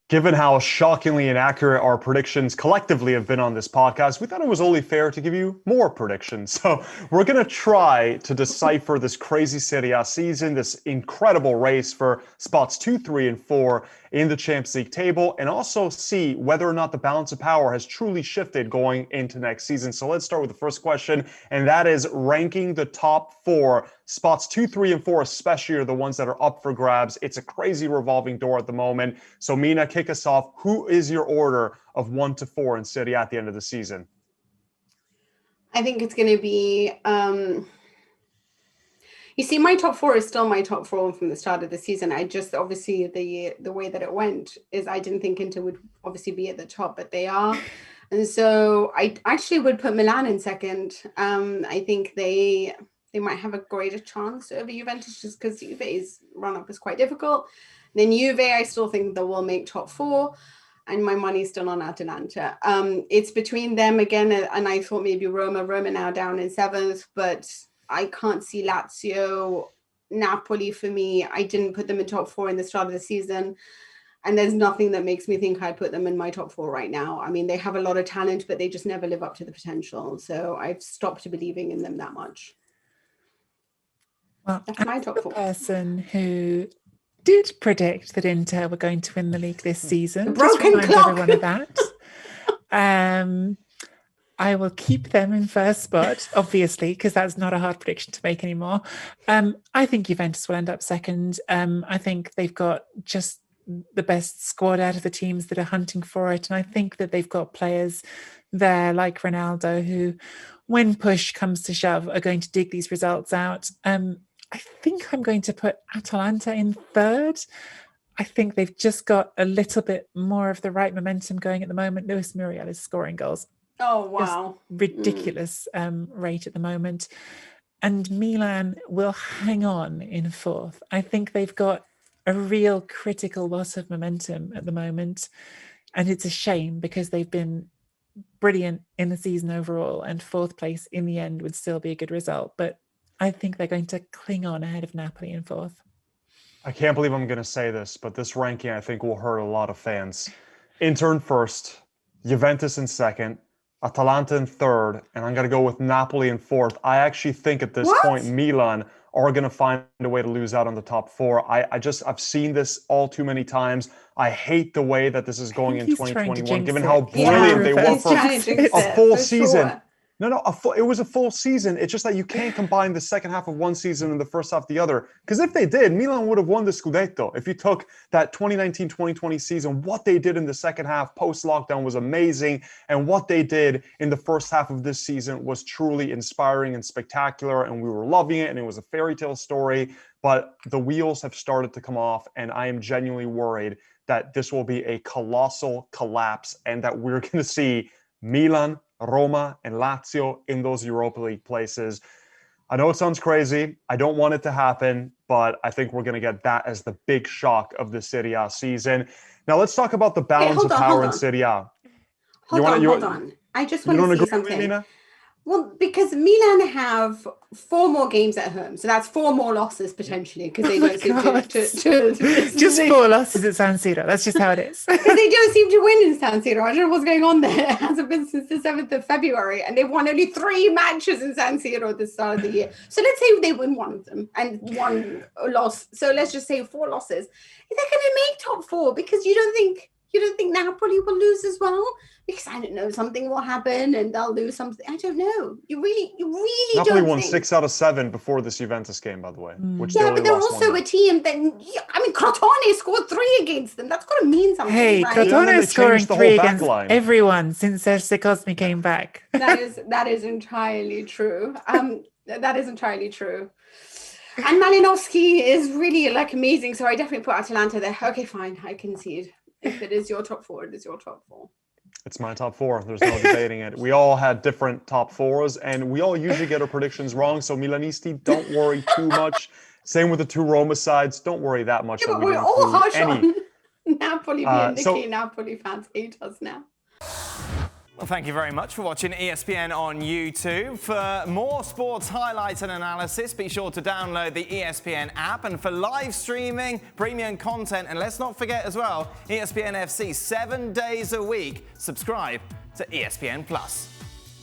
Given how shockingly inaccurate our predictions collectively have been on this podcast, we thought it was only fair to give you more predictions. So we're going to try to decipher this crazy Serie A season, this incredible race for spots 2, 3, and 4 in the Champions League table, and also see whether or not the balance of power has truly shifted going into next season. So let's start with the first question, and that is ranking the top 4. Spots 2, 3, and 4 especially are the ones that are up for grabs. It's a crazy revolving door at the moment. So Mina, kick us off. Who is your order of 1 to 4 in Serie A at the end of the season? I think it's going to be, you see, my top 4 is still my top 4 from the start of the season. I just, obviously, the way that it went is I didn't think Inter would obviously be at the top, but they are. And so I actually would put Milan in second. I think they might have a greater chance over Juventus just because Juve's run-up is quite difficult. Then Juve, I still think that will make top 4. And my money's still on Atalanta. It's between them again, and I thought maybe Roma now down in 7th, but I can't see Lazio, Napoli for me. I didn't put them in top 4 in the start of the season, and there's nothing that makes me think I'd put them in my top 4 right now. I mean, they have a lot of talent, but they just never live up to the potential. So I've stopped believing in them that much. Well, that's my top 4. Person who did predict that Inter were going to win the league this season. The broken just clock. Everyone of that. I will keep them in first spot, obviously, because that's not a hard prediction to make anymore. I think Juventus will end up second. I think they've got just the best squad out of the teams that are hunting for it. And I think that they've got players there like Ronaldo who, when push comes to shove, are going to dig these results out. I think I'm going to put Atalanta in third. I think they've just got a little bit more of the right momentum going at the moment. Luis Muriel is scoring goals. Oh, wow. Just ridiculous rate at the moment. And Milan will hang on in 4th. I think they've got a real critical loss of momentum at the moment. And it's a shame because they've been brilliant in the season overall, and 4th place in the end would still be a good result. But I think they're going to cling on ahead of Napoli in 4th. I can't believe I'm going to say this, but this ranking I think will hurt a lot of fans. Inter in 1st, Juventus in 2nd, Atalanta in 3rd, and I'm going to go with Napoli in 4th. I actually think at this point Milan are going to find a way to lose out on the top 4. I've seen this all too many times. I hate the way that this is going in 2021, given how brilliant they were for a full season. Sure. No, it was a full season. It's just that you can't combine the second half of one season and the first half of the other. Because if they did, Milan would have won the Scudetto. If you took that 2019-2020 season, what they did in the second half post-lockdown was amazing. And what they did in the first half of this season was truly inspiring and spectacular. And we were loving it. And it was a fairy tale story. But the wheels have started to come off. And I am genuinely worried that this will be a colossal collapse and that we're going to see Milan, Roma, and Lazio in those Europa League places. I know it sounds crazy. I don't want it to happen, but I think we're going to get that as the big shock of the Serie A season. Now let's talk about the balance of power in Serie A. Hold on. I just want to say something. Mina? Well, because Milan have 4 more games at home, so that's 4 more losses potentially because they don't seem to just 4 losses at San Siro. That's just how it is. Because they don't seem to win in San Siro. I don't know what's going on there. It hasn't been since the 7th of February, and they've won only 3 matches in San Siro at the start of the year. So let's say they win 1 of them and 1 loss. So let's just say 4 losses. They're going to make top 4 because you don't think Napoli will lose as well? Because I don't know, something will happen and they'll lose something. I don't know. You really Napoli don't won think. 6 out of 7 before this Juventus game, by the way. Which But they're also a team that, Crotone scored 3 against them. That's got to mean something. Hey, right? Crotone is scoring 3 against line. everyone since Sergio Cosmi came back. That is entirely true. That is entirely true. And Malinowski is really amazing. So I definitely put Atalanta there. Okay, fine. I concede. If it is your top 4, it is your top 4. It's my top 4. There's no debating it. We all had different top 4s, and we all usually get our predictions wrong. So Milanisti, don't worry too much. Same with the 2 Roma sides. Don't worry that much. Yeah, that but we're all harsh on Napoli. Nicky Napoli fans hate us now. Well, thank you very much for watching ESPN on YouTube. For more sports highlights and analysis, be sure to download the ESPN app. And for live streaming, premium content, and let's not forget as well, ESPN FC 7 days a week. Subscribe to ESPN Plus.